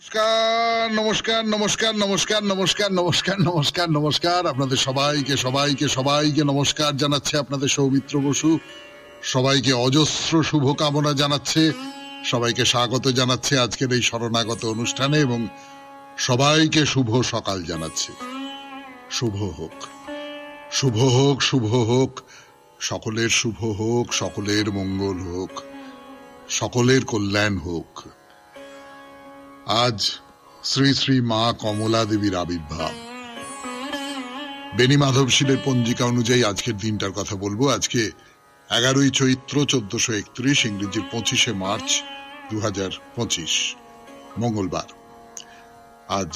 নমস্কার নমস্কার নমস্কার নমস্কার নমস্কার নমস্কার নমস্কার নমস্কার আপনাদের সবাইকে সবাইকে সবাইকে নমস্কার জানাচ্ছে আপনাদের সৌমিত্র বসু। সবাইকে অজস্র শুভকামনা জানাচ্ছে, সবাইকে স্বাগত জানাচ্ছে আজকের এই শরণাগত অনুষ্ঠানে এবং সবাইকে শুভ সকাল জানাচ্ছে। শুভ হোক, শুভ হোক, শুভ হোক, সকলের শুভ হোক, সকলের মঙ্গল হোক, সকলের কল্যাণ হোক। আজ শ্রী শ্রী মা কমলা দেবীর আবির্ভাব। বেনি মাধবশীলের পঞ্জিকা অনুযায়ী আজকের দিনটার কথা বলবো। আজকে 11ই চৈত্র 1431, ইংরেজির 25শে মার্চ 2025, মঙ্গলবার। আজ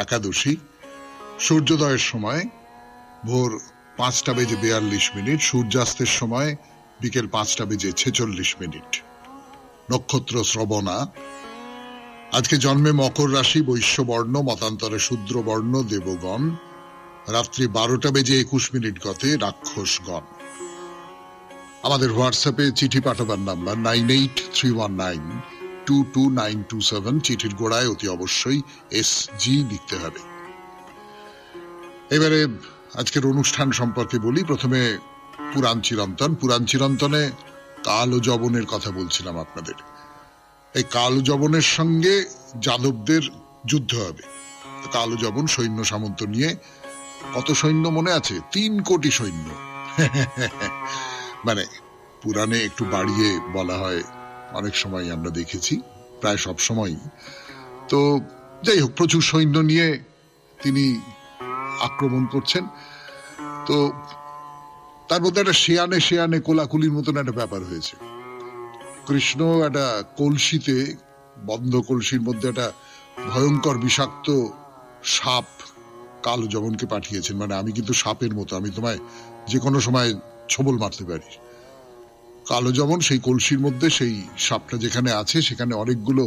একাদশী। সূর্যোদয়ের সময় ভোর 5:42, সূর্যাস্তের সময় বিকেল 5:46। নক্ষত্র শ্রবণা। আজকে জন্মে মকর রাশি, বৈশ্য বর্ণ, মতান্তরে শূদ্র বর্ণ দেবগণ। রাত্রি 12:21 গতে রাক্ষসগণ। আমাদের হোয়াটসঅ্যাপে চিঠি পাঠাবার নাম্বার 9831922927। চিঠির গোড়ায় অতি অবশ্যই SG লিখতে হবে। এবারে আজকের অনুষ্ঠান সম্পর্কে বলি। প্রথমে পুরাণ চিরন্তন। পুরাণ চিরন্তনে কাল ও যবনের কথা বলছিলাম আপনাদের। এই কাল যবনের সঙ্গে যাদবদের যুদ্ধ হবে। কাল যবন সৈন্য সামন্ত নিয়ে, কত সৈন্য মনে আছে? 3 কোটি সৈন্য। মানে পুরাণে একটু বাড়িয়ে বলা হয়, অনেক সময় আমরা দেখেছি, প্রায় সব সময়ই। তো যাই হোক, প্রচুর সৈন্য নিয়ে তিনি আক্রমণ করছেন। তো তার মধ্যে একটা শেয়ানে শেয়ানে কোলাকুলির মতন একটা ব্যাপার হয়েছে। কৃষ্ণ একটা কলসিতে, বন্ধ কলসির মধ্যে একটা ভয়ঙ্কর বিষাক্ত সাপ কাল যবনকে পাঠিয়েছেন। মানে আমি কিন্তু সাপের মতো, আমি তোমায় যে কোনো সময় ছোবল মারতে পারি। কালো যবন সেই কলসির মধ্যে, সেই সাপটা যেখানে আছে সেখানে অনেকগুলো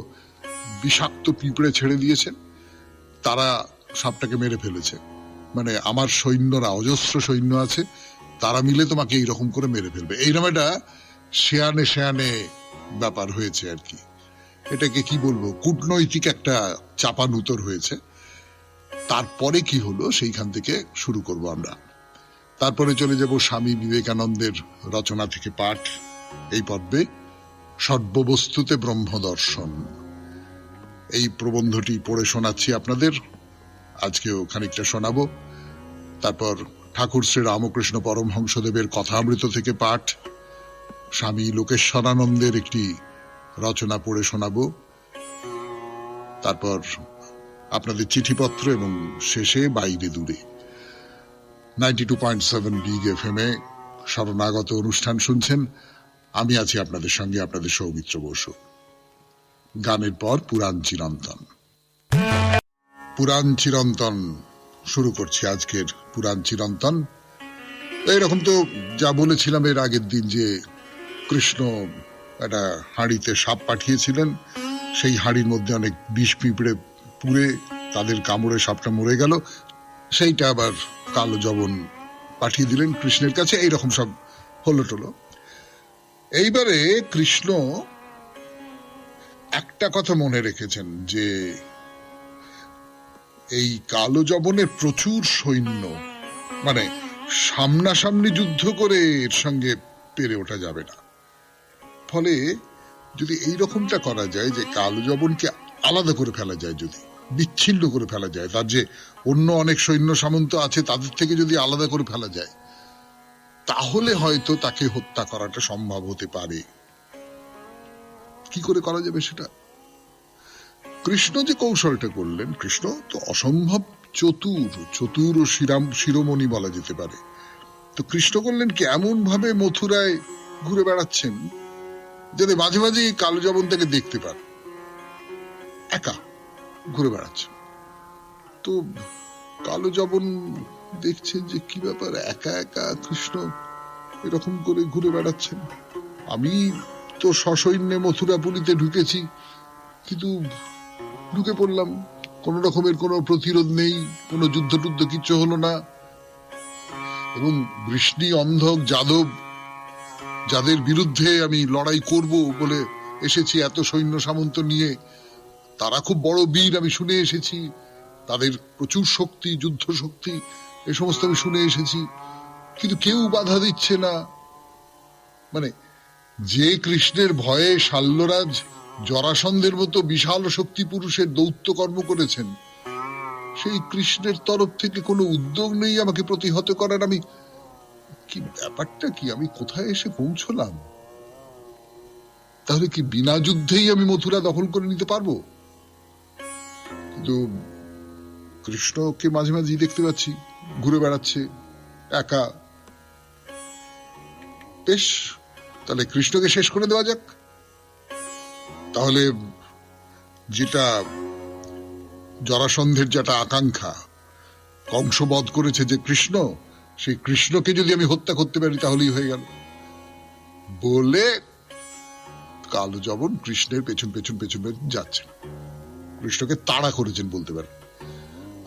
বিষাক্ত পিঁপড়ে ছেড়ে দিয়েছেন। তারা সাপটাকে মেরে ফেলেছে। মানে আমার সৈন্যরা, অজস্র সৈন্য আছে, তারা মিলে তোমাকে এইরকম করে মেরে ফেলবে। এইরকম একটা শেয়ানে শেয়ানে ব্যাপার হয়েছে আর কি। এটাকে কি বলবো, কূটনৈতিক একটা চাপানুতর হয়েছে। তারপরে কি হলো সেইখান থেকে শুরু করব আমরা। তারপরে চলে যাব স্বামী বিবেকানন্দের রচনা থেকে পাঠ। এই পর্বে সর্ববস্তুতে ব্রহ্মদর্শন, এই প্রবন্ধটি পড়ে শোনাচ্ছি আপনাদের। আজকেও খানিকটা শোনাবো। তারপর ঠাকুর শ্রী রামকৃষ্ণ পরমহংসদেবের কথামৃত থেকে পাঠ, স্বামী লোকেশ্বরানন্দের একটি রচনা পড়ে শোনাবো। তারপর আপনাদের চিঠিপত্র এবং শেষে বাইরে দূরে। 92.7 বিগ FM এ শরণাগত অনুষ্ঠান শুনছেন। আমি আছি আপনাদের সঙ্গে, আপনাদের সৌমিত্র বসু। গানের পর পুরাণ চিরন্তন। পুরাণ চিরন্তন শুরু করছি আজকের পুরাণ চিরন্তন। এইরকম তো যা বলেছিলাম এর আগের দিন, যে কৃষ্ণ একটা হাঁড়িতে সাপ পাঠিয়েছিলেন, সেই হাঁড়ির মধ্যে অনেক বিষ পিঁপড়ে পুড়ে তাদের কামড়ে সাপটা মরে গেল। সেইটা আবার কালো যবন পাঠিয়ে দিলেন কৃষ্ণের কাছে। এইরকম সব হলো টলো। এইবারে কৃষ্ণ একটা কথা মনে রেখেছেন, যে এই কালো যবনের প্রচুর সৈন্য, মানে সামনাসামনি যুদ্ধ করে এর সঙ্গে পেরে ওঠা যাবে না। ফলে যদি এইরকমটা করা যায়, যে কালো যবনকে আলাদা করে ফেলা যায়, যদি বিচ্ছিন্ন করে ফেলা যায়, তার যে অন্য অনেক সৈন্য সামন্ত আছে তাদের থেকে যদি আলাদা করে ফেলা যায়, তাহলে হয়তো তাকে হত্যা করাটা সম্ভব হতে পারে। কি করে করা যাবে সেটা? কৃষ্ণ যে কৌশলটা করলেন, কৃষ্ণ তো অসম্ভব চতুর ও শিরোমণি বলা যেতে পারে। তো কৃষ্ণ করলেন কি, এমন ভাবে মথুরায় ঘুরে বেড়াচ্ছেন যাতে মাঝে মাঝে কালো যবন থেকে দেখতে পান, একা ঘুরে বেড়াচ্ছেন। তো কালো যবন দেখছেন যে কি ব্যাপার, একা একা কৃষ্ণ এরকম করে ঘুরে বেড়াচ্ছেন। আমি তো সসৈন্যে মথুরাপুরীতে ঢুকেছি, কিন্তু ঢুকে পড়লাম, কোন রকমের কোনো প্রতিরোধ নেই, কোনো যুদ্ধ টুদ্ধ কিচ্ছু হলো না। এবং বৃষ্ণি, অন্ধক, যাদব, যাদের বিরুদ্ধে আমি লড়াই করব বলে এসেছি এত সৈন্য সামন্ত নিয়ে, তারা খুব বড় বীর, আমি শুনে এসেছি, তাদের প্রচুর শক্তি, যুদ্ধ শক্তি, এ সমস্ত আমি শুনে এসেছি, কিন্তু কেউ বাধা দিচ্ছে না। মানে যে কৃষ্ণের ভয়ে শাল্যরাজ জরাসন্ধের মতো বিশাল শক্তি পুরুষের দৌত্য কর্ম করেছেন, সেই কৃষ্ণের তরফ থেকে কোনো উদ্যোগ নেই আমাকে প্রতিহত করার। আমি কি ব্যাপারটা কি, আমি কোথায় এসে পৌঁছলাম? তাহলে কি বিনা যুদ্ধেই আমি মথুরা দখল করে নিতে পারবো? কিন্তু কৃষ্ণকে মাঝে মাঝে দেখতে পাচ্ছি ঘুরে বেড়াচ্ছে একা। বেশ, তাহলে কৃষ্ণকে শেষ করে দেওয়া যাক। তাহলে যেটা জরাসন্ধের যেটা আকাঙ্ক্ষা, কংসবধ করেছে যে কৃষ্ণ, সেই কৃষ্ণকে যদি আমি হত্যা করতে পারি তাহলেই হয়ে গেল বলে কালো যবন কৃষ্ণের পেছন পেছন পেছন পেছন যাচ্ছেন, কৃষ্ণকে তাড়া করেছেন বলতে পারেন।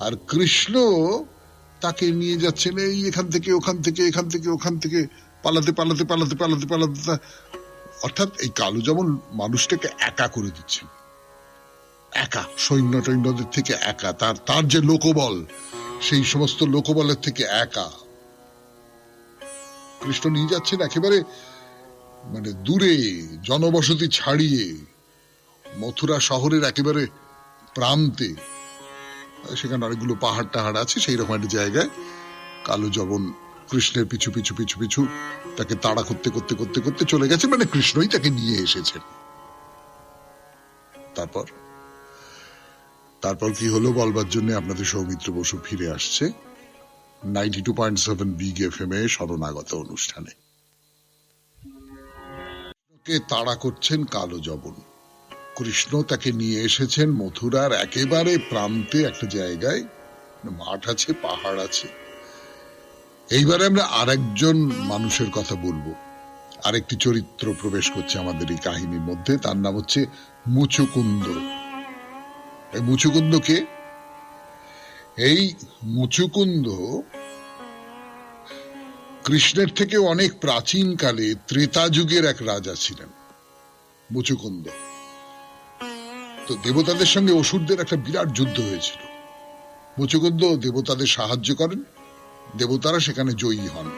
আর কৃষ্ণ তাকে নিয়ে যাচ্ছেন এই এখান থেকে ওখান থেকে, এখান থেকে ওখান থেকে, পালাতে পালাতে পালাতে পালাতে পালাতে। অর্থাৎ এই কালো যবন মানুষটাকে একা করে দিচ্ছেন, একা, সৈন্য টৈন্যদের থেকে একা, তার যে লোকবল, সেই সমস্ত লোকবলের থেকে একা কৃষ্ণ নিয়ে যাচ্ছেন একেবারে মানে দূরে, জনবসতি ছাড়িয়ে, মথুরা শহরের একেবারে প্রান্তে, সেখানে অনেকগুলো পাহাড় টাহাড় আছে, সেই রকম একটা জায়গায় কালো যবন কৃষ্ণের পিছু পিছু পিছু পিছু তাকে তাড়া করতে করতে করতে করতে চলে গেছে, মানে কৃষ্ণই তাকে নিয়ে এসেছেন। তারপর কি হলো বলবার জন্য আপনাদের সৌমিত্র বসু ফিরে আসছে 92.7 বিগ এফএম এ শরণাগত অনুষ্ঠানে। তাড়া করছেন কালো যবন, কৃষ্ণ তাকে নিয়ে এসেছেন মথুরার একেবারে প্রান্তে একটা জায়গায়, মাঠ আছে, পাহাড় আছে। এইবারে আমরা আরেকজন মানুষের কথা বলবো, আরেকটি চরিত্র প্রবেশ করছে আমাদের এই কাহিনীর মধ্যে, তার নাম হচ্ছে মুচুকুন্দ। এই মুচুকুন্দ কে? এই মুচুকুন্দ কৃষ্ণের থেকে অনেক প্রাচীন কালে ত্রেতা যুগের এক রাজা ছিলেন মুচুকুন্দ। তো দেবতাদের সঙ্গে অসুরদের একটা বিরাট যুদ্ধ হয়েছিল। মুচুকুন্দ দেবতাদের সাহায্য করেন, দেবতারা সেখানে জয়ী হন।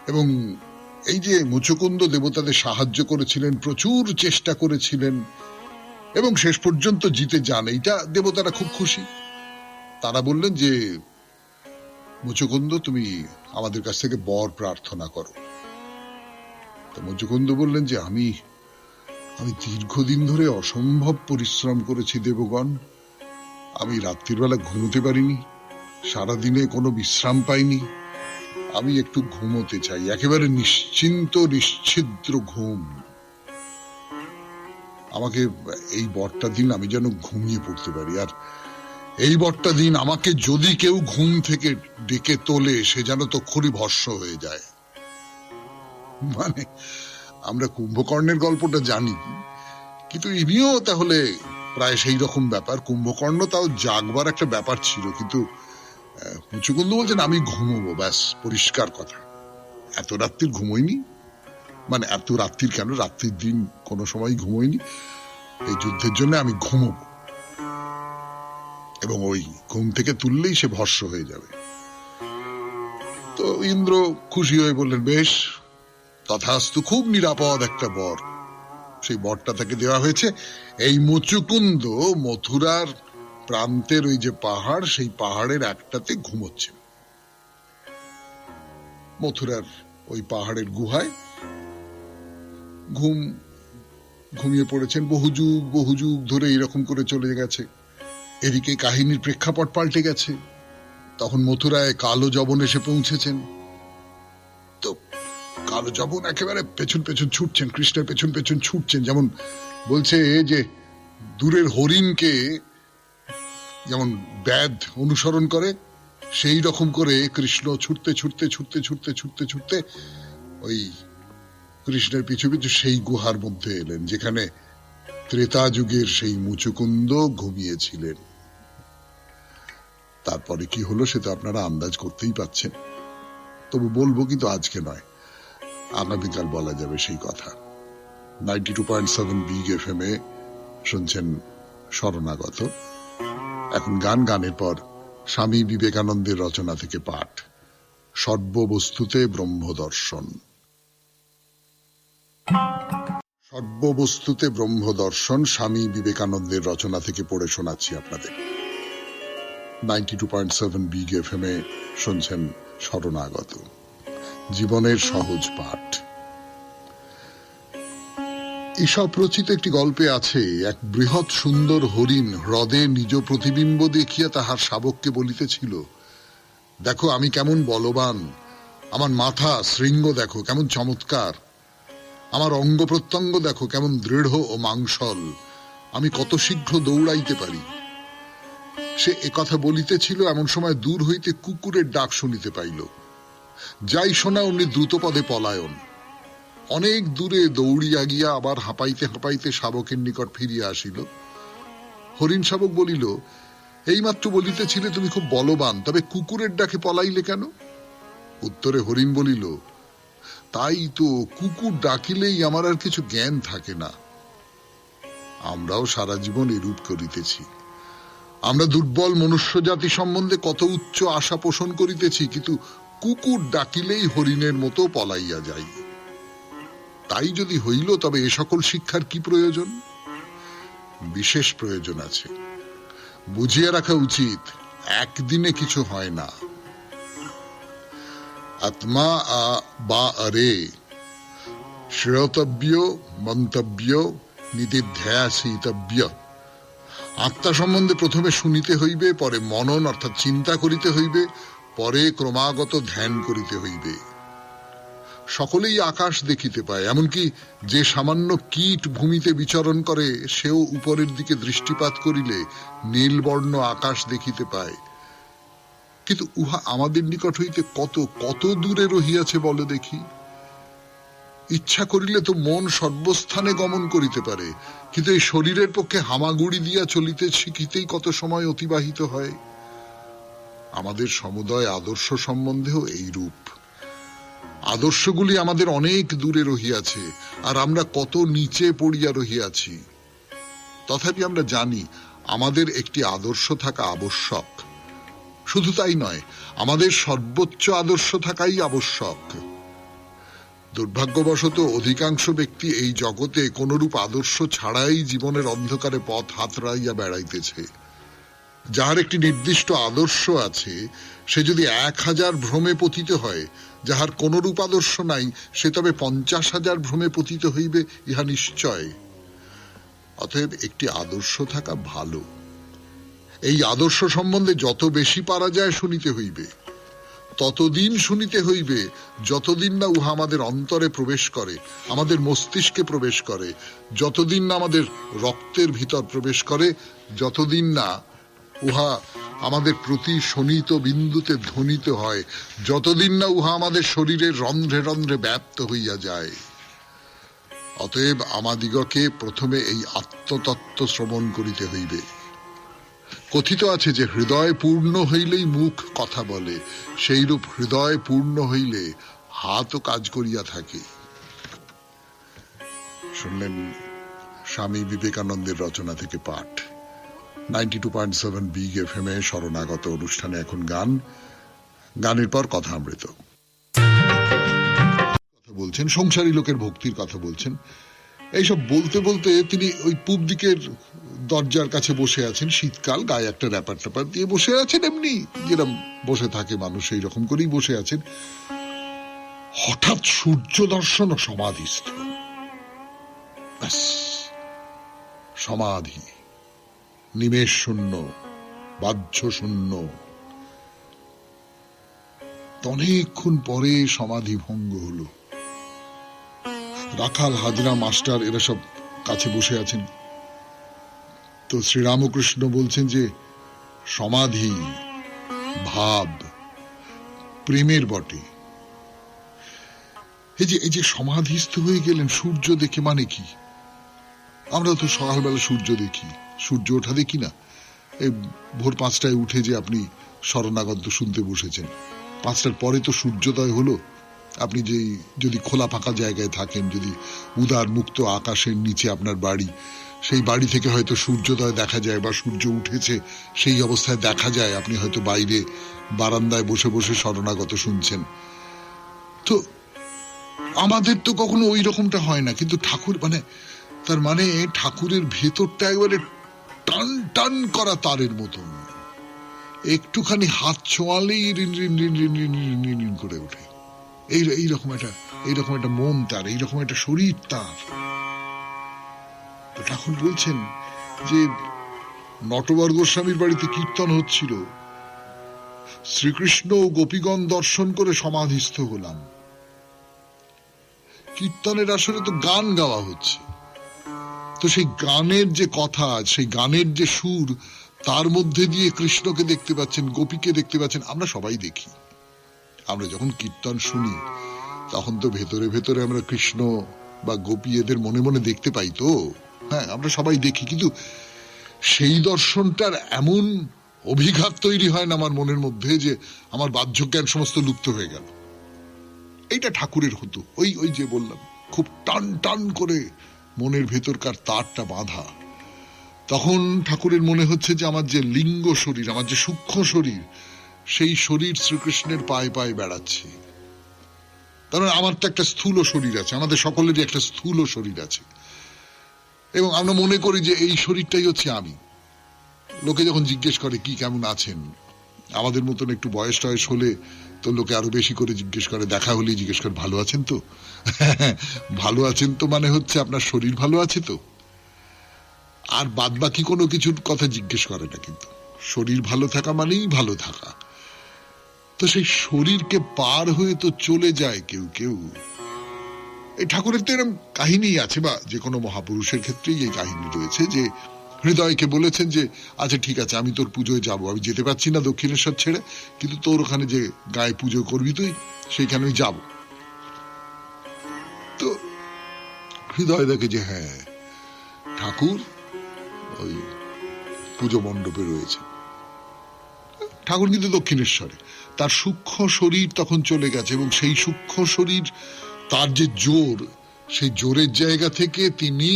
এবং এই যে মুচুকুন্দ দেবতাদের সাহায্য করেছিলেন, প্রচুর চেষ্টা করেছিলেন এবং শেষ পর্যন্ত জিতে যান, এইটা দেবতারা খুব খুশি। তারা বললেন যে মুচুকুন্দ তুমি আমাদের কাছ থেকে বর প্রার্থনা করো। তো মুচুকুন্দ বললেন যে আমি দীর্ঘদিন ধরে অসম্ভব পরিশ্রম করেছি দেবগণ, আমি রাত্রির বেলা ঘুমোতে পারিনি, সারাদিনে কোনো বিশ্রাম পাইনি, আমি একটু ঘুমোতে চাই, একেবারে নিশ্চিন্ত নিশ্ছিদ্র ঘুম। আমাকে এই বরটা দিন, আমি যেন ঘুমিয়ে পড়তে পারি। আর এই বরটা দিন আমাকে যদি কেউ ঘুম থেকে ডেকে তোলে, সে যেন তক্ষুনি ভস্ম হয়ে যায়। মানে আমরা কুম্ভকর্ণের গল্পটা জানি, কিন্তু ইনিও তাহলে প্রায় সেই রকম ব্যাপার। কুম্ভকর্ণ তাও জাগবার একটা ব্যাপার ছিল, কিন্তু মুচুকুন্দ বলছেন আমি ঘুমোবো, ব্যাস, পরিষ্কার কথা। এত রাত্রির ঘুমোইনি, মানে এত রাত্রির কেন, রাত্রির দিন কোনো সময় ঘুমোইনি, এই যুদ্ধের জন্য আমি ঘুমোবো, এবং ওই ঘুম থেকে তুললেই সে ভস্ম হয়ে যাবে। তো ইন্দ্র খুশি হয়ে বললেন বেশ, তথাস্তু, খুব নিরাপদ একটা বর। সেই বরটা তাকে দেওয়া হয়েছে। এই মুচুকুন্দ মথুরার প্রান্তের ওই যে পাহাড়, সেই পাহাড়ের একটাতে ঘুমোচ্ছে, মথুরার ওই পাহাড়ের গুহায় ঘুমিয়ে পড়েছেন। বহু যুগ ধরে এরকম করে চলে গেছে। এদিকে কাহিনীর প্রেক্ষাপট পাল্টে গেছে। তখন মথুরায় কালো যবন এসে পৌঁছেছেন। তো কালো যবন একেবারে পেছন পেছন ছুটছেন, কৃষ্ণের পেছন পেছন ছুটছেন। যেমন বলছে যে দূরের হরিণকে যেমন ব্যাধ অনুসরণ করে, সেই রকম করে কৃষ্ণ ছুটতে ছুটতে ছুটতে ছুটতে ছুটতে ছুটতে ওই কৃষ্ণের পিছু পিছু সেই গুহার মধ্যে এলেন, যেখানে ত্রেতা যুগের সেই মুচুকুন্দ ঘুমিয়েছিলেন। তারপরে কি হলো সে তো আপনারা আন্দাজ করতেই পাচ্ছেন, তবু বলবো, কিন্তু আজকে নয়, আগামীকাল বলা যাবে সেই কথা। 92.7 বিগ এফএম এ শুনছেন শরণাগত। এখন গানের পর স্বামী বিবেকানন্দের রচনা থেকে পাঠ, সর্ববস্তুতে ব্রহ্মদর্শন। সর্ববস্তুতে ব্রহ্মদর্শন স্বামী বিবেকানন্দের রচনা থেকে পড়ে শোনাচ্ছি আপনাদের। 92.7 বিগ এফএম এ শুনছেন শরণাগত, জীবনের সহজ পাঠ। ঈশপ রচিত একটি গল্পে আছে, এক বৃহৎ সুন্দর হরিণ হ্রদে নিজ প্রতিবিম্ব দেখিয়া তাহার শাবককে বলিতেছিল, দেখো আমি কেমন বলবান, আমার মাথা শৃঙ্গ দেখো কেমন চমৎকার, আমার অঙ্গ প্রত্যঙ্গ দেখো কেমন দৃঢ় ও মাংসল, আমি কত শীঘ্র দৌড়াইতে পারি। সে একথা বলিতেছিল, এমন সময় দূর হইতে কুকুরের ডাক শুনিতে পাইল। যাই শোনা অমনি দ্রুতপদে পলায়ন। অনেক দূরে দৌড়িয়া গিয়া আবার হাঁপাইতে হাঁপাইতে শাবকের নিকট ফিরিয়া আসিল। হরিণ শাবক বলিল, এইমাত্র বলিতেছিলে তুমি খুব বলবান, তবে কুকুরের ডাকে পলাইলে কেন? উত্তরে হরিণ বলিল, তাই তো, কুকুর ডাকিলেই আমার আর কিছু জ্ঞান থাকে না। আমরাও সারা জীবন এরূপ করিতেছি। আমরা দুর্বল মনুষ্য জাতি সম্বন্ধে কত উচ্চ আশা পোষণ করিতেছি, কিন্তু কুকুর ডাকিলেই হরিণের মতো পলাইয়া যাই। তাই যদি হইল, তবে এ সকল শিক্ষার কি প্রয়োজন? বিশেষ প্রয়োজন আছে, বুঝিয়া রাখা উচিত। একদিনে কিছু হয় না। আত্মা বা আরে শ্রেয়তব্য মন্তব্য নিদিধ্যাসিতব্য। আত্মা সম্বন্ধে প্রথমে শুনিতে হইবে, পরে মনন অর্থাৎ চিন্তা করিতে হইবে, পরে ক্রমাগত ধ্যান করিতে হইবে। সকলেই আকাশ দেখিতে পায়, এমনকি যে সামান্য কীট ভূমিতে বিচরণ করে সেও উপরের দিকে দৃষ্টিপাত করিলে নীলবর্ণ আকাশ দেখিতে পায়। কিন্তু উহা আমাদের নিকট হইতে কত কত দূরে রহিয়াছে বলে দেখি। ইচ্ছা করিলে তো মন সর্বস্থানে গমন করিতে পারে, কিন্তু এই শরীরের পক্ষে হামাগুড়ি দিয়া চলিতে শিখিতেই কত সময় অতিবাহিত হয়। আমাদের সমুদয় আদর্শ সম্বন্ধেও এই রূপ। আদর্শগুলি আমাদের অনেক দূরে রহিয়াছে, আর আমরা কত নিচে পড়িয়া রহিয়াছি। তথাপি আমরা জানি আমাদের একটি আদর্শ থাকা আবশ্যক। শুধু তাই নয়, আমাদের সর্বোচ্চ আদর্শ থাকাই আবশ্যক। দুর্ভাগ্যবশত অধিকাংশ ব্যক্তি এই জগতে কোনরূপ আদর্শ ছাড়াই জীবনের অন্ধকারে পথ হাতড়াইয়া বেড়াইতেছে। যাহার একটি নির্দিষ্ট আদর্শ আছে, সে যদি 1000 ভ্রমে পতিত হয়, যাহার কোনরূপ আদর্শ নাই, সে তবে 50,000 ভ্রমে পতিত হইবে, ইহা নিশ্চয়। অতএব একটি আদর্শ থাকা ভালো। এই আদর্শ সম্বন্ধে যত বেশি পারা যায় শুনিতে হইবে, ততদিন শুনিতে হইবে যতদিন না উহা আমাদের অন্তরে প্রবেশ করে, আমাদের মস্তিষ্কে প্রবেশ করে, যতদিন না আমাদের রক্তের ভিতর প্রবেশ করে, যতদিন না উহা আমাদের প্রতি শোনিত বিন্দুতে ধ্বনিত হয়, যতদিন না উহা আমাদের শরীরের রন্ধ্রে রন্ধ্রে ব্যাপ্ত হইয়া যায়। অতএব আমাদিগকে প্রথমে এই আত্মতত্ত্ব শ্রবণ করিতে হইবে। কথিত আছে যে হৃদয় পূর্ণ হইলেই মুখ কথা বলে, সেইরূপ হৃদয় পূর্ণ হইলে হাতও কাজ করিয়া থাকে। শুনলেন স্বামী বিবেকানন্দের রচনা থেকে পাঠ। 92.7 বিগ এফএম এ শরণাগত অনুষ্ঠানে এখন গানের পর কথা অমৃত। কথা বলছেন, সংসারী লোকের ভক্তির কথা বলছেন। এইসব বলতে বলতে তিনি ওই পূব দিকের দরজার কাছে বসে আছেন। শীতকাল, গায়ে একটা র্যাপার ট্যাপার দিয়ে বসে আছেন, এমনি যেরকম বসে থাকে মানুষ সেই রকম করেই বসে আছেন। হঠাৎ সূর্য দর্শন ও সমাধিস্থ। সমাধি, নিমেষ শূন্য, বাহ্য শূন্য। অনেকক্ষণ পরে সমাধি ভঙ্গ হলো। রাখাল, হাজরা, মাস্টার এরা সব কাছে বসে আছেন। তো শ্রীরামকৃষ্ণ বলছেন যে সমাধি ভাব প্রেমের বটে। এই যে সমাধিস্থ হয়ে গেলেন সূর্য দেখে, মানে কি? আমরা তো সকালবেলা সূর্য দেখি, সূর্য ওঠা দেখি না। এই ভোর 5টায় উঠে যে আপনি শরণাগত শুনতে বসেছেন, 5টার পরে তো সূর্যোদয় হলো। আপনি যদি খোলা ফাঁকা জায়গায় থাকেন, যদি উদার মুক্ত আকাশের নিচে আপনার বাড়ি, সেই বাড়ি থেকে হয়তো সূর্যোদয় দেখা যায় বা সূর্য উঠেছে সেই অবস্থায় দেখা যায়, আপনি হয়তো বাইরে বারান্দায় বসে বসে শরণাগত শুনছেন। তো আমাদের তো কখনো ওই রকমটা হয় না, কিন্তু ঠাকুর তার মানে ঠাকুরের ভেতরটা একবারে টান টান করা তারের মতন, একটুখানি হাত ছোঁয়ালেই রিন রিন রিন রিন রিন রিন রিন রিন করে ওঠে। এইরকম একটা মন তার, এইরকম একটা শরীর তার। তো ঠাকুর বলছেন যে নটবর গোস্বামীর বাড়িতে কীর্তন হচ্ছিল, শ্রীকৃষ্ণ ও গোপীগণ দর্শন করে সমাধিস্থ হলাম। কীর্তনের আসলে তো গান গাওয়া হচ্ছে, তো সেই গানের যে কথা, সেই গানের যে সুর, তার মধ্যে দিয়ে কৃষ্ণকে দেখতে পাচ্ছেন, গোপীকে দেখতে পাচ্ছেন। আমরা সবাই দেখি, আমরা যখন কীর্তন শুনি তখন তো ভেতরে ভেতরে আমরা কৃষ্ণ বা গোপী এদের মনে মনে দেখতে পাই। তো হ্যাঁ, আমরা সবাই দেখি, কিন্তু সেই দর্শনটার এমন অভিঘাত তৈরি হয় না আমার মনের মধ্যে যে আমার বাহ্য জ্ঞান সমস্ত লুপ্ত হয়ে গেল। এইটা ঠাকুরের হতো, ওই যে বললাম, খুব টান টান করে মনের ভেতরকার তারটা বাঁধা। তখন ঠাকুরের মনে হচ্ছে যে আমার যে লিঙ্গ শরীর, আমার যে সূক্ষ্ম শরীর, সেই শরীর শ্রীকৃষ্ণের পায়ে পায়ে বেড়াচ্ছে। কারণ আমার তো একটা স্থূল শরীর আছে, আমাদের সকলেরই একটা স্থূল শরীর আছে, এবং আমরা মনে করি যে এই শরীরটাই হচ্ছে আমি। লোকে যখন জিজ্ঞেস করে কি কেমন আছেন, আমাদের মতন একটু বয়স টয়স হলে তো লোকে আরো বেশি করে জিজ্ঞেস করে, দেখা হলেই জিজ্ঞেস করে ভালো আছেন তো। ভালো আছেন তো মানে হচ্ছে আপনার শরীর ভালো আছে তো, আর বাদ বাকি কোনো কিছুর কথা জিজ্ঞেস করে না। কিন্তু শরীর ভালো থাকা মানেই ভালো থাকা। তো সেই শরীরকে পার হয়ে তো চলে যায় কেউ কেউ। এই ঠাকুরের তো এরকম কাহিনী আছে, বা যে কোনো মহাপুরুষের ক্ষেত্রেই এই কাহিনী রয়েছে, যে হৃদয়কে বলেছেন যে আচ্ছা ঠিক আছে, আমি তোর পুজোয় যাব, আমি যেতে পারছি না দক্ষিণেশ্বর ছেড়ে, কিন্তু তোর ওখানে যে গায়ে পুজো করবি তুই, সেইখানে আমি যাব। তো হৃদয় দেখে যে হ্যাঁ, ঠাকুর ওই পুজো মণ্ডপে রয়েছে। ঠাকুর কিন্তু দক্ষিণেশ্বরে, তার সূক্ষ্ম শরীর তখন চলে গেছে, এবং সেই সূক্ষ্ম শরীর, তার যে জোর, সেই জোরের জায়গা থেকে তিনি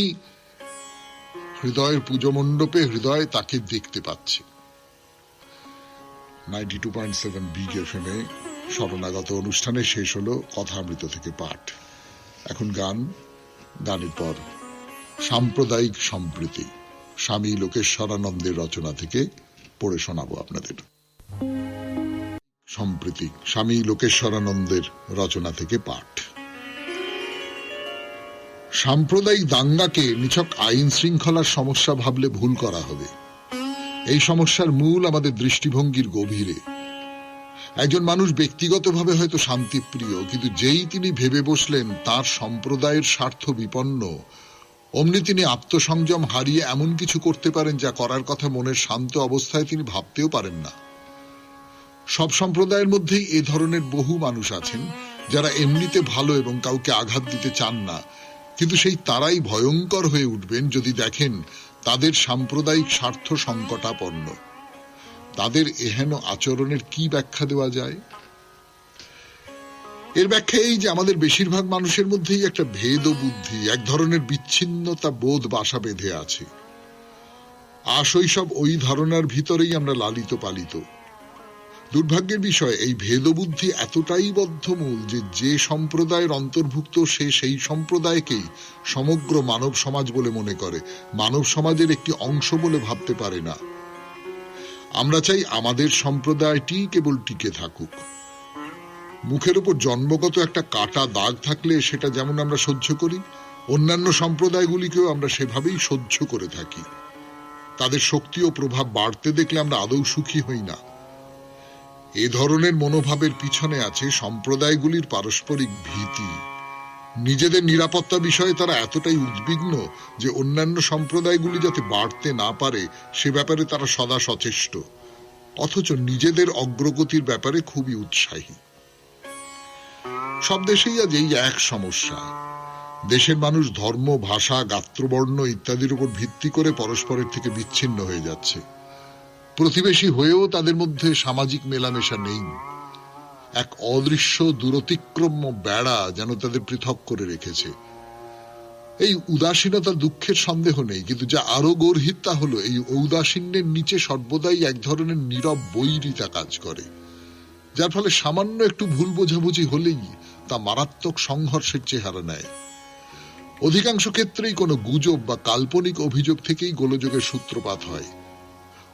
হৃদয়ের পুজো মণ্ডপে, হৃদয় তাকে দেখতে পাচ্ছে। 92.7 বিগ এফএম-এ শরণাগত অনুষ্ঠানে শেষ হলো কথামৃত থেকে পাঠ। এখন গান, গানের পর সাম্প্রদায়িক সম্প্রীতি স্বামী লোকেশ্বরানন্দের রচনা থেকে পড়ে শোনাবো আপনাদের। সম্প্রীতি স্বামী লোকেশ্বরানন্দের রচনা থেকে পাঠ। সাম্প্রদায়িক দাঙ্গাকে নিছক আইন শৃঙ্খলার সমস্যা ভাবলে ভুল করা হবে। এই সমস্যার মূল আমাদের দৃষ্টিভঙ্গির গভীরে। একজন মানুষ ব্যক্তিগতভাবে হয়তো শান্তিপ্রিয়, কিন্তু যেই তিনি ভেবে বসলেন তার সম্প্রদায়ের স্বার্থ বিপন্ন, অমনি তিনি আত্মসংযম হারিয়ে এমন কিছু করতে পারেন যা করার কথা মনের শান্ত অবস্থায় তিনি ভাবতেও পারেন না। সব সম্প্রদায়ের মধ্যেই এ ধরনের বহু মানুষ আছেন যারা এমনিতে ভালো এবং কাউকে আঘাত দিতে চান না, কিন্তু সেই তারাই ভয়ঙ্কর হয়ে উঠবেন যদি দেখেন তাদের সাম্প্রদায়িক স্বার্থ সংকটাপন্ন। তাদের এহেন আচরণের কি ব্যাখ্যা দেওয়া যায়? এর ব্যাখ্যা এই যে আমাদের বেশিরভাগ মানুষের মধ্যেই একটা ভেদ বুদ্ধি, এক ধরনের বিচ্ছিন্নতা বোধ বাসা বেঁধে আছে। আশৈশব ওই ধারণার ভিতরেই আমরা লালিত পালিত। দুর্ভাগ্যের বিষয়, এই ভেদবুদ্ধি এতটাই বদ্ধমূল যে যে সম্প্রদায়ের অন্তর্ভুক্ত সে সেই সম্প্রদায়কেই সমগ্র মানব সমাজ বলে মনে করে, মানব সমাজের একটি অংশ বলে ভাবতে পারে না। আমরা চাই আমাদের সম্প্রদায়টি কেবল টিকে থাকুক। মুখের উপর জন্মগত একটা কাটা দাগ থাকলে সেটা যেমন আমরা সহ্য করি, অন্যান্য সম্প্রদায়গুলিকেও আমরা সেভাবেই সহ্য করে থাকি। তাদের শক্তি ও প্রভাব বাড়তে দেখলে আমরা আদৌ সুখী হই না। এ ধরনের মনোভাবের পিছনে আছে সম্প্রদায়গুলির পারস্পরিক ভীতি। নিজেদের নিরাপত্তা বিষয়ে তারা এতটাই উদ্বিগ্ন যে অন্যান্য সম্প্রদায়গুলি যাতে বাড়তে না পারে সে ব্যাপারে তারা সদা সচেষ্ট, অথচ নিজেদের অগ্রগতির ব্যাপারে খুবই উৎসাহী। সব দেশেই আজ এই এক সমস্যা। দেশের মানুষ ধর্ম, ভাষা, গাত্রবর্ণ ইত্যাদির উপর ভিত্তি করে পরস্পরের থেকে বিচ্ছিন্ন হয়ে যাচ্ছে। প্রতিবেশী হয়েও তাদের মধ্যে সামাজিক মেলামেশা নেই। এক অদৃশ্য দূরতিক্রম্য বেড়া যেন তাদের পৃথক করে রেখেছে। এই উদাসীনতা দুঃখের সন্দেহ নেই, কিন্তু যা আরো গর্হিত তা হলো এই ঔদাসীন্যের নিচে সর্বদাই এক ধরনের নীরব বৈরিতা কাজ করে, যার ফলে সামান্য একটু ভুল বোঝাবুঝি হলেই তা মারাত্মক সংঘর্ষের চেহারা নেয়। অধিকাংশ ক্ষেত্রেই কোনো গুজব বা কাল্পনিক অভিযোগ থেকেই গোলযোগের সূত্রপাত হয়।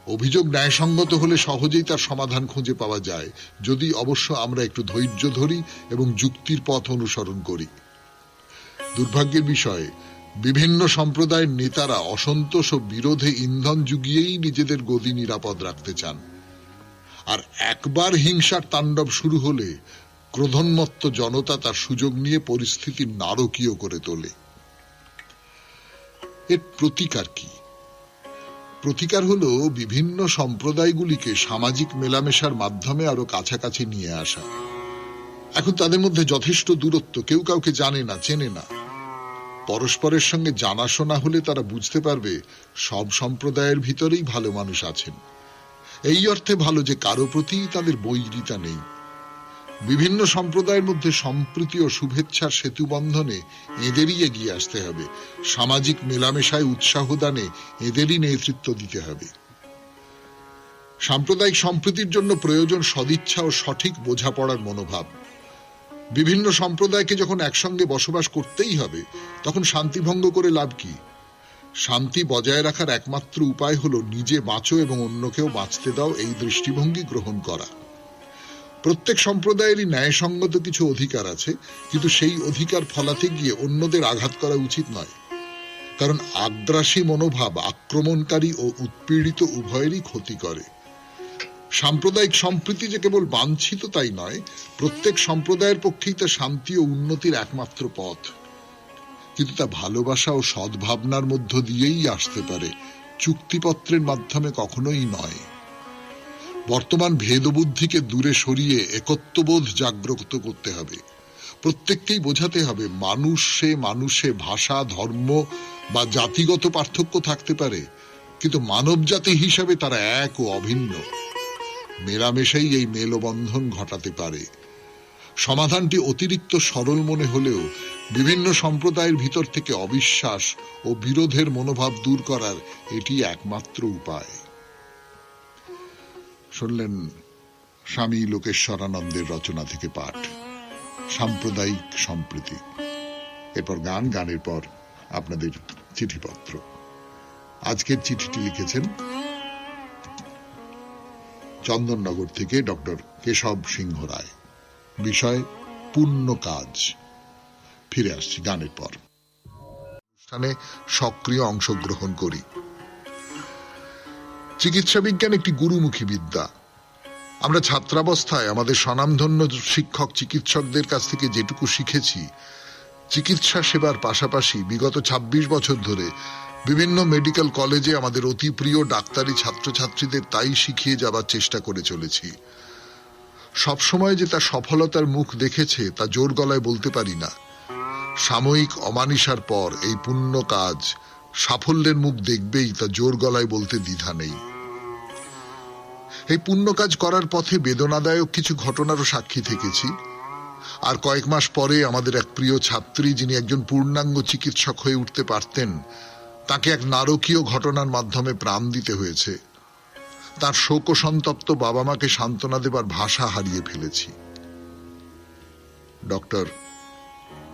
অভিযোগ ন্যায়সঙ্গত হলে সহজেই তার সমাধান খুঁজে পাওয়া যায়, যদি অবশ্য আমরা একটু ধৈর্য ধরি এবং যুক্তির পথ অনুসরণ করি। দুর্ভাগ্যের বিষয়, বিভিন্ন সম্প্রদায়ের নেতারা অসন্তোষ ও বিরোধে ইন্ধন জুগিয়েই নিজেদের গদি নিরাপদ রাখতে চান। আর একবার হিংসার তাণ্ডব শুরু হলে ক্রোধোন্মত্ত জনতা তার সুযোগ নিয়ে পরিস্থিতি নারকীয় করে তোলে। এর প্রতিকার কি? প্রতিকার হলো বিভিন্ন সম্প্রদায়গুলিকে সামাজিক মেলামেশার মাধ্যমে আরো কাছাকাছি নিয়ে আসা। এখন তাদের মধ্যে যথেষ্ট দূরত্ব, কেউ কাউকে জানে না, চেনে না। পরস্পরের সঙ্গে জানাশোনা হলে তারা বুঝতে পারবে সব সম্প্রদায়ের ভিতরেই ভালো মানুষ আছেন। এই অর্থে ভালো যে কারো প্রতি তাদের বৈরিতা নেই। বিভিন্ন সম্প্রদায়ের মধ্যে সম্প্রীতি ও শুভেচ্ছার সেতু বন্ধনে এদেরই এগিয়ে আসতে হবে। সামাজিক মেলামেশায় উৎসাহ দানে এদেরই নেতৃত্ব দিতে হবে। সাম্প্রদায়িক সম্প্রীতির জন্য প্রয়োজন সদিচ্ছা ও সঠিক বোঝাপড়ার মনোভাব। বিভিন্ন সম্প্রদায়কে যখন একসঙ্গে বসবাস করতেই হবে, তখন শান্তি ভঙ্গ করে লাভ কি? শান্তি বজায় রাখার একমাত্র উপায় হলো নিজে বাঁচো এবং অন্যকেও বাঁচতে দাও, এই দৃষ্টিভঙ্গি গ্রহণ করা। প্রত্যেক সম্প্রদায়েরই ন্যায়সঙ্গত কিছু অধিকার আছে, কিন্তু সেই অধিকার ফলাতে গিয়ে অন্যদের আঘাত করা উচিত নয়। কারণ আগ্রাসী মনোভাব আক্রমণকারী ও উৎপীড়িত উভয়েরই ক্ষতি করে। সাম্প্রদায়িক সম্প্রীতি যে কেবল বাঞ্ছিত তাই নয়, প্রত্যেক সম্প্রদায়ের পক্ষেই তা শান্তি ও উন্নতির একমাত্র পথ। কিন্তু তা ভালোবাসা ও সদ্ভাবনার মধ্য দিয়েই আসতে পারে, চুক্তিপত্রের মাধ্যমে কখনোই নয়। বর্তমান ভেদবুদ্ধিকে দূরে সরিয়ে একত্ববোধ জাগ্রত করতে হবে। প্রত্যেককেই বোঝাতে হবে মানুষে ভাষা, ধর্ম বা জাতিগত পার্থক্য থাকতে পারে, কিন্তু মানব জাতি হিসাবে তারা এক ও অভিন্ন। মেলামেশাই এই মেলবন্ধন ঘটাতে পারে। সমাধানটি অতিরিক্ত সরল মনে হলেও বিভিন্ন সম্প্রদায়ের ভিতর থেকে অবিশ্বাস ও বিরোধের মনোভাব দূর করার এটি একমাত্র উপায়। শুনলেন স্বামী লোকেশ্বরানন্দের রচনা থেকে পাঠ, সাম্প্রদায়িক সম্প্রীতি। এরপর গান, গানের পর আপনাদের চিঠিপত্র। আজকের চিঠিটি লিখেছেন চন্দননগর থেকে ডক্টর কেশব সিংহ রায়। বিষয় পুণ্য কাজ। ফিরে আসছি গানের পর। অনুষ্ঠানে সক্রিয় অংশগ্রহণ করি। চিকিৎসা বিজ্ঞান একটি গুরুমুখী বিদ্যা। আমরা ছাত্রাবস্থায় আমাদের স্বনামধন্য শিক্ষক চিকিৎসকদের কাছ থেকে যেটুকু শিখেছি, চিকিৎসা সেবার পাশাপাশি বিগত ২৬ বছর ধরে বিভিন্ন মেডিকেল কলেজে আমাদের অতি প্রিয় ডাক্তারি ছাত্রছাত্রীদের তাই শিখিয়ে যাবার চেষ্টা করে চলেছি। সবসময় যে তার সফলতার মুখ দেখেছে তা জোর গলায় বলতে পারি না। সাময়িক অমানিসার পর এই পুণ্য কাজ সাফল্যের মুখ দেখবেই তা জোর গলায় বলতে দ্বিধা নেই। এই পুণ্য কাজ করার পথে বেদনাদায়ক কিছু ঘটনারও সাক্ষী থেকেছি। আর কয়েক মাস পরে আমাদের এক প্রিয় ছাত্রী, যিনি একজন পূর্ণাঙ্গ চিকিৎসক হয়ে উঠতে পারতেন, তাকে এক নারকীয় ঘটনার মাধ্যমে প্রাণ দিতে হয়েছে। তার শোকসন্তপ্ত বাবা মাকে সান্ত্বনা দেবার ভাষা হারিয়ে ফেলেছি। ডক্টর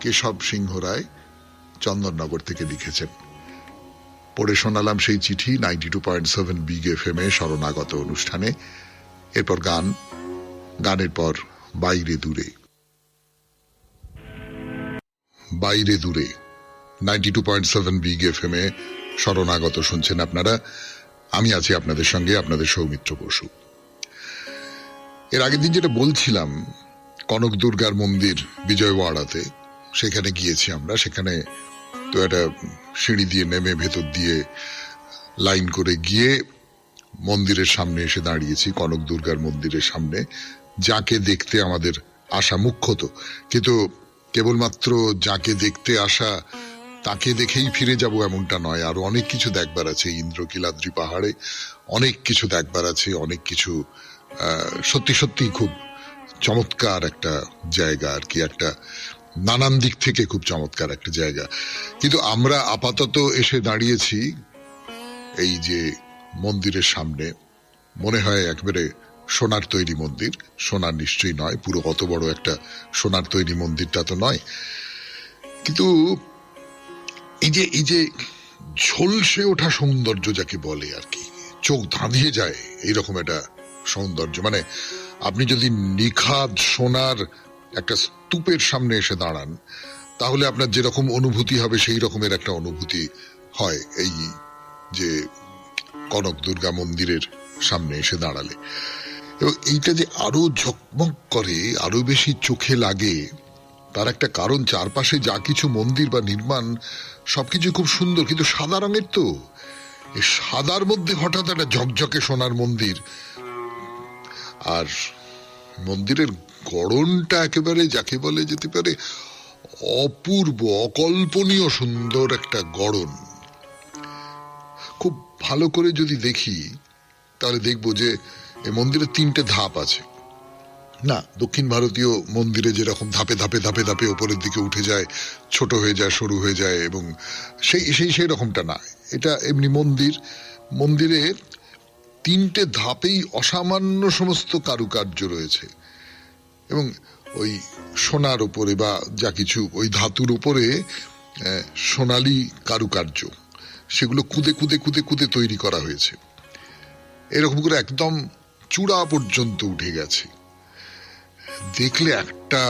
কেশব সিংহ রায় চন্দননগর থেকে লিখেছেন। পড়ে শোনালাম সেই চিঠি 92.7 বিগ এফএম এ শরণাগত অনুষ্ঠানে। এরপর গান, গানের পর বাইরে দূরে। বাইরে দূরে 92.7 বিগ এফএম এ শরণাগত শুনছেন আপনারা। আমি আছি আপনাদের সঙ্গে, আপনাদের সৌমিত্র বসু। এর আগের দিন যেটা বলছিলাম, কনক দুর্গার মন্দির বিজয়ওয়াড়াতে, সেখানে গিয়েছি আমরা। সেখানে তো একটা সিঁড়ি দিয়ে নেমে ভেতর দিয়ে লাইন করে গিয়ে মন্দিরের সামনে এসে দাঁড়িয়েছি, কনক দুর্গার মন্দিরের সামনে, যাকে দেখতে আমাদের আসা মুখ্যত। কিন্তু কেবলমাত্র যাকে দেখতে আসা, তাকে দেখেই ফিরে যাব এমনটা নয়। আরো অনেক কিছু দেখবার আছে। ইন্দ্রকিলাদ্রি পাহাড়ে অনেক কিছু দেখবার আছে, অনেক কিছু সত্যি সত্যি খুব চমৎকার একটা জায়গা আর কি। একটা নানান দিক থেকে খুব চমৎকার একটা জায়গা। কিন্তু আমরা আপাতত এসে দাঁড়িয়েছি এই যে মন্দিরের সামনে, মনে হয় একেবারে সোনার তৈরি মন্দির। সোনার নিশ্চয়ই নয়, পুরো অত বড় একটা সোনার তৈরি মন্দিরটা তো নয়, কিন্তু এই যে ঝলসে ওঠা সৌন্দর্য যাকে বলে আর কি, চোখ ধাঁধিয়ে যায় এইরকম একটা সৌন্দর্য। মানে আপনি যদি নিখাদ সোনার একটা স্তূপের সামনে এসে দাঁড়ান, তাহলে আপনার যেরকম অনুভূতি হবে সেই রকমের একটা অনুভূতি হয় এই যে কনক দুর্গা মন্দিরের সামনে এসে দাঁড়ালে। এবং এইটা যে আরো ঝকমক করে, আরো বেশি চোখে লাগে, তার একটা কারণ চারপাশে যা কিছু মন্দির বা নির্মাণ সবকিছু খুব সুন্দর, কিন্তু সাদা রঙের। তো এই সাদার মধ্যে হঠাৎ একটা ঝকঝকে সোনার মন্দির, আর মন্দিরের গড়নটা একেবারে যাকে বলে যেতে পারে অপূর্ব, অকল্পনীয় সুন্দর একটা গড়ন। খুব ভালো করে যদি দেখি তাহলে দেখবো যে এই মন্দিরের 3টে ধাপ আছে। না, দক্ষিণ ভারতীয় মন্দিরে যেরকম ধাপে ধাপে ধাপে ধাপে ওপরের দিকে উঠে যায়, ছোট হয়ে যায়, সরু হয়ে যায়, এবং সেই রকমটা না, এটা এমনি মন্দিরের 3টে ধাপেই অসামান্য সমস্ত কারুকার্য রয়েছে। এবং ওই সোনার উপরে বা যা কিছু ওই ধাতুর উপরে সোনালী কারুকার্য, সেগুলো কুদে কুদে কুদে কুদে তৈরি করা হয়েছে। এরকম করে একদম চূড়া পর্যন্ত উঠে গেছে। দেখলে একটা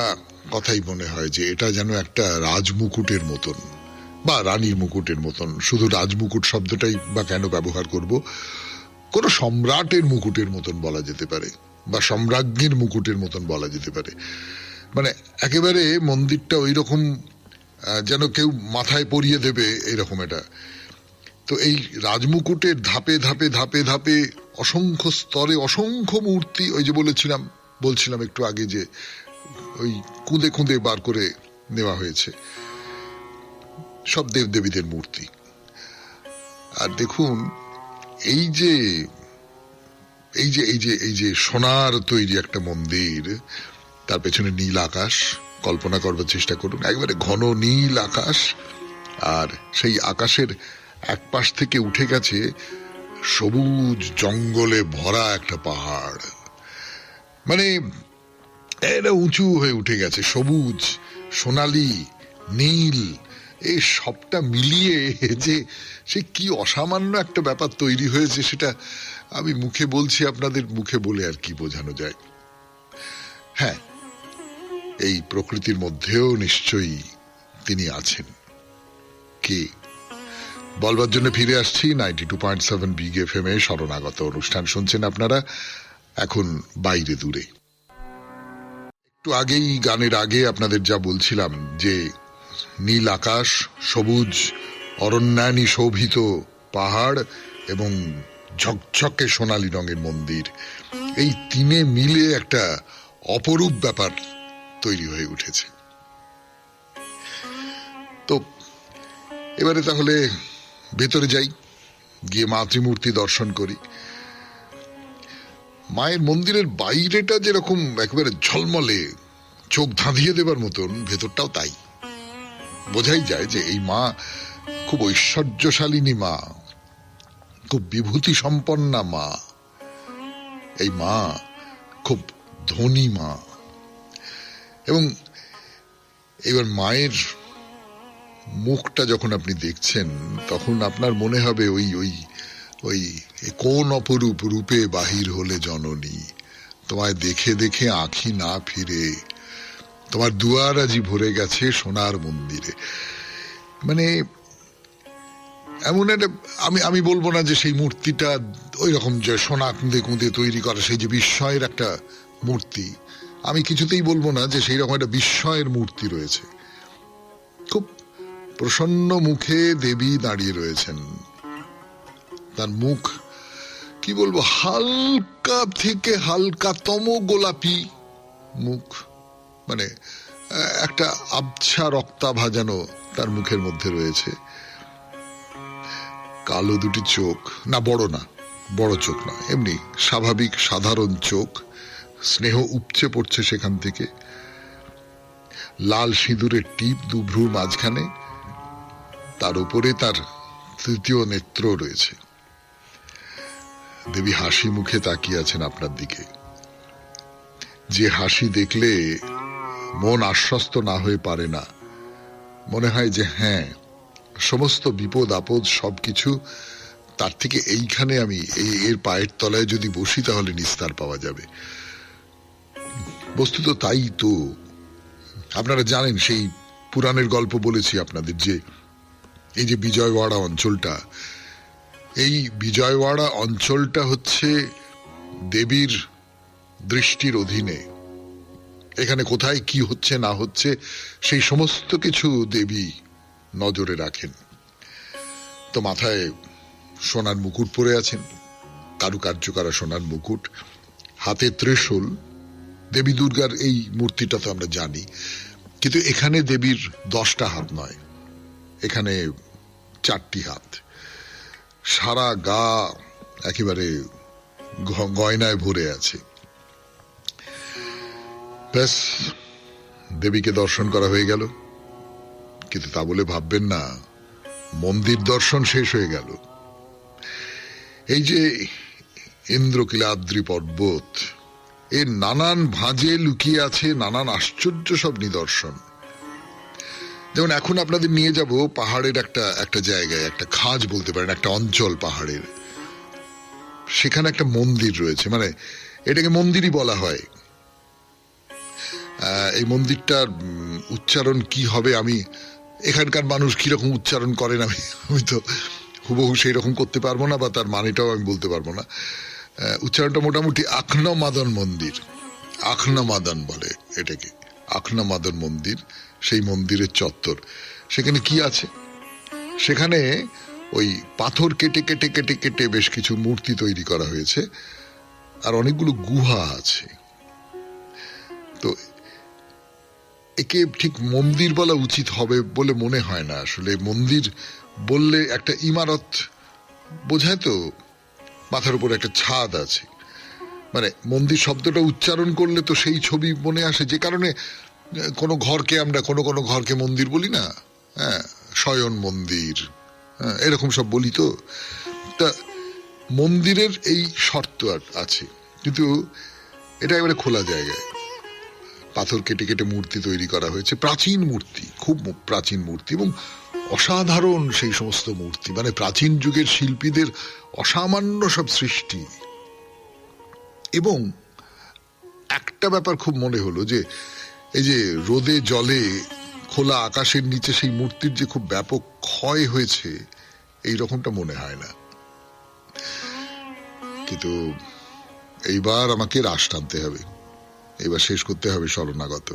কথাই মনে হয় যে এটা যেন একটা রাজমুকুটের মতন বা রানীর মুকুটের মতন। শুধু রাজমুকুট শব্দটাই বা কেন ব্যবহার করব, কোন সম্রাটের মুকুটের মতন বলা যেতে পারে, বা সম্রাজ্ঞীর মুকুটের মতন বলা যেতে পারে। মানে একেবারে মন্দিরটা ওই রকম যেন কেউ মাথায় পরিয়ে দেবে এইরকম এটা। তো এই রাজমুকুটের ধাপে ধাপে ধাপে ধাপে অসংখ্য স্তরে অসংখ্য মূর্তি, ওই যে বলছিলাম একটু আগে যে ওই কুঁদে কুঁদে বার করে নেওয়া হয়েছে, সব দেবদেবীদের মূর্তি। আর দেখুন এই যে সোনার তৈরি একটা মন্দির, তার পেছনে নীল আকাশ। কল্পনা করবার চেষ্টা করুন, একবারে ঘন নীল আকাশ, আর সেই আকাশের এক পাশ থেকে উঠে গেছে সবুজ জঙ্গলে ভরা একটা পাহাড়। মানে এটা উঁচু হয়ে উঠে গেছে, সবুজ, সোনালি, নীল, এই সবটা মিলিয়ে যে সে কি অসামান্য একটা ব্যাপার তৈরি হয়েছে, সেটা আমি মুখে বলছি, আপনাদের মুখে বলে আর কি বোঝানো যায়। হ্যাঁ, এই প্রকৃতির মধ্যেও নিশ্চয়ই তিনি আছেন। কে বলবার জন্য ফিরে আসছি 92.7 বিগ এফএম এ শরণাগত অনুষ্ঠান শুনছেন আপনারা এখন বাইরে দূরে। একটু আগেই, গানের আগে আপনাদের যা বলছিলাম যে নীল আকাশ, সবুজ অরণ্যানী শোভিত পাহাড় এবং ঝকঝকে সোনালী রঙের মন্দির, এই তিনে মিলে একটা অপরূপ ব্যাপার তৈরি হয়ে উঠেছে। তো এবারে তাহলে ভেতরে যাই, গিয়ে মাতৃমূর্তি দর্শন করি। মায়ের মন্দিরের বাইরেটা যেরকম একেবারে ঝলমলে, চোখ ধাঁধিয়ে দেবার মতন, ভেতরটাও তাই। বোঝাই যায় যে এই মা খুব ঐশ্বর্যশালিনী মা, খুব বিভূতি সম্পন্না মা, এই মা খুব ধনী মা। এবং এবার মায়ের মুখটা যখন আপনি দেখছেন, তখন আপনার মনে হবে ওই ওই ওই কোন অপরূপ রূপে বাহির হলে জননী, তোমায় দেখে দেখে আঁখি না ফিরে, তোমার দুয়ার আজি ভরে গেছে সোনার মন্দিরে। মানে এমন একটা, আমি বলবো না যে সেই মূর্তিটা ওই রকম যে সোনা কুঁদে কুঁদে তৈরি করা সেই যে বিস্ময়ের একটা মূর্তি, আমি কিছুতেই বলবো না যে সেই রকম একটা বিস্ময়ের মূর্তি রয়েছে। খুব প্রসন্ন মুখে দেবী দাঁড়িয়ে রয়েছেন। তার মুখ কি বলবো, হালকা থেকে হালকাতম গোলাপি মুখ, মানে একটা আবছা রক্তা ভাজানো তার মুখের মধ্যে রয়েছে। কালো দুটি চোখ, না বড় চোখ না, এমনি স্বাভাবিক সাধারণ চোখ, স্নেহ উপচে পড়ছে সেখান থেকে। লাল সিঁদুরের টিপ দুভ্রুর মাঝখানে, তার উপরে তার তৃতীয় নেত্র রয়েছে। দেবী হাসি মুখে তাকিয়ে আছেন আপনার দিকে, যে হাসি দেখলে মন আশ্বস্ত না হয়ে পারে না। মনে হয় যে হ্যাঁ, সমস্ত বিপদ আপদ সবকিছু তার থেকে এইখানে আমি এর পায়ের তলায় যদি বসি তাহলে নিস্তার পাওয়া যাবে। বস্তুত তাই তো। আপনারা জানেন, সেই পুরাণের গল্প বলেছি আপনাদের, যে এই যে বিজয়ওয়াড়া অঞ্চলটা, এই বিজয়ওয়াড়া অঞ্চলটা হচ্ছে দেবীর দৃষ্টির অধীনে। এখানে কোথায় কি হচ্ছে না হচ্ছে সেই সমস্ত কিছু দেবী নজরে রাখেন। তো মাথায় সোনার মুকুট পরে আছেন, কারুকার্য করা সোনার মুকুট, হাতে ত্রিশূল। দেবী দুর্গার এই মূর্তিটা তো আমরা জানি, কিন্তু এখানে দেবীর 10টা হাত নয়, এখানে 4টি হাত। সারা গা একেবারে গয়নায় ভরে আছে। ব্যাস, দেবীকে দর্শন করা হয়ে গেল। কিন্তু তা বলে ভাববেন না মন্দির দর্শন শেষ হয়ে গেল। এই যে ইন্দ্রকিলাদ্রি পর্বত, এর নানান ভাঁজে লুকিয়ে আছে নানান আশ্চর্য সব নিদর্শন। যেমন এখন আপনাদের নিয়ে যাব পাহাড়ের একটা জায়গায়, একটা খাঁজ বলতে পারেন, একটা অঞ্চল পাহাড়ের। সেখানে একটা মন্দির রয়েছে, মানে এটাকে মন্দিরই বলা হয়। এই মন্দিরটার উচ্চারণ কি হবে, আমি এখানকার মানুষ কিরকম উচ্চারণ করেন আমি তো হুবহু সেই রকম করতে পারবো না, বা তার মানেটাও আমি বলতে পারবো না। উচ্চারণটা মোটামুটি আখনামাদন মন্দির, আখনামাদন বলে এটাকে, আখনামাদন মন্দির। সেই মন্দিরের চত্বর, সেখানে কি আছে, সেখানে ওই পাথর কেটে কেটে কেটে কেটে বেশ কিছু মূর্তি তৈরি করা হয়েছে, আর অনেকগুলো গুহা আছে। তো একে ঠিক মন্দির বলা উচিত হবে বলে মনে হয় না। আসলে মন্দির বললে একটা ইমারত বোঝায়, তো মাথার উপর একটা ছাদ আছে, মানে মন্দির শব্দটা উচ্চারণ করলে তো সেই ছবি মনে আসে। যে কারণে কোনো ঘরকে আমরা কোনো ঘরকে মন্দির বলি না, হ্যাঁ, শয়ন মন্দির, এরকম সব বলি। তো তা মন্দিরের এই শর্ত আছে, কিন্তু এটা এবারে খোলা জায়গায় পাথর কেটে কেটে মূর্তি তৈরি করা হয়েছে, প্রাচীন মূর্তি, খুব প্রাচীন মূর্তি, এবং অসাধারণ সেই সমস্ত মূর্তি, মানে প্রাচীন যুগের শিল্পীদের অসামান্য সব সৃষ্টি। এবং একটা ব্যাপার খুব মনে হলো, যে এই যে রোদে জলে খোলা আকাশের নিচে সেই মূর্তির যে খুব ব্যাপক ক্ষয় হয়েছে, এই রকমটা মনে হয় না। কিন্তু এইবার আমাকে রাশ টানতে হবে, এবার শেষ করতে হবে শরণাগত।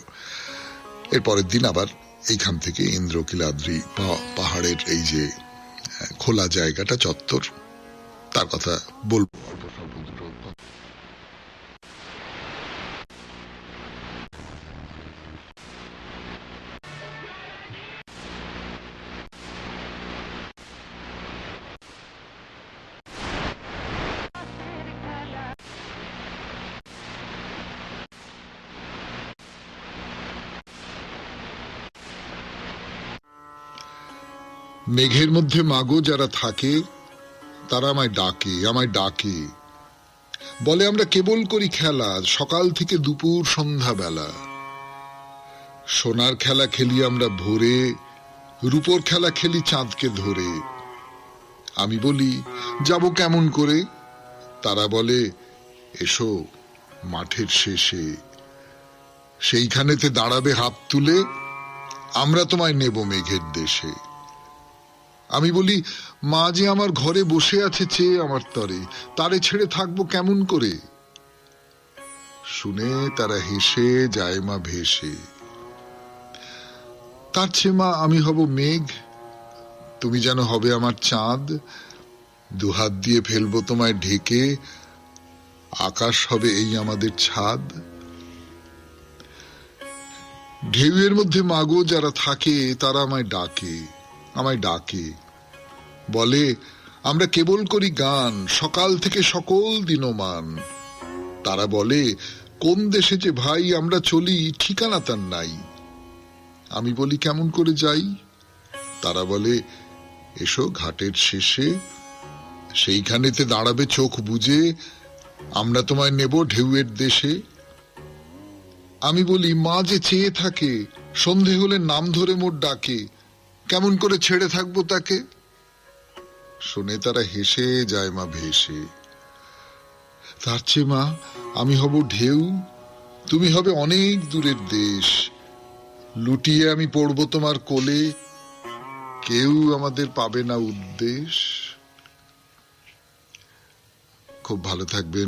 এর পরের দিন আবার এইখান থেকে ইন্দ্রকিলাদ্রি পাহাড়ের এই যে খোলা জায়গাটা, চত্বর, তার কথা বলবো। মেঘের মধ্যে মাগো যারা থাকে, তারা আমায় ডাকে, বলে আমরা কেবল করি খেলা, সকাল থেকে দুপুর সন্ধ্যা বেলা। সোনার খেলা খেলি আমরা ভোরে, রূপোর খেলা খেলি চাঁদকে ধরে। আমি বলি যাব কেমন করে, তারা বলে এসো মাঠের শেষে, সেইখানেতে দাঁড়াবে হাত তুলে, আমরা তোমায় নেব মেঘের দেশে। আমি বলি মা যে আমার ঘরে বসে আছে চেয়ে আমার তরে, তারে ছেড়ে থাকবো কেমন করে। শুনে তারা হেসে যায় মা ভেসে। তার চেয়ে মা আমি হব মেঘ, তুমি যেন হবে আমার চাঁদ, দুহাত দিয়ে ফেলবো তোমায় ঢেকে, আকাশ হবে এই আমাদের ছাদ। ঢেউয়ের মধ্যে মাগো যারা থাকে, তারা আমায় ডাকে, বলে আমরা কেবল করি গান, সকাল থেকে সকল দিনমান। তারা বলে কোন দেশে যে ভাই আমরা চলি, ঠিকানা তার নাই। আমি বলি কেমন করে যাই? তারা বলে এসো ঘাটের শেষে, সেইখানেতে দাঁড়াবে চোখ বুজে, আমরা তোমায় নেব ঢেউয়ের দেশে। আমি বলি মা যে চেয়ে থাকে, সন্ধে হলে নাম ধরে মোর ডাকে, কেমন করে ছেড়ে থাকবো তাকে? শুনে তারা হেসে যায় মা ভেসে। তার চেয়ে মা আমি হব ঢেউ, তুমি হবে অনেক দূরের দেশ, লুটিয়ে আমি পড়বো তোমার কোলে, কেউ আমাদের পাবে না উদ্দেশ। খুব ভালো থাকবেন।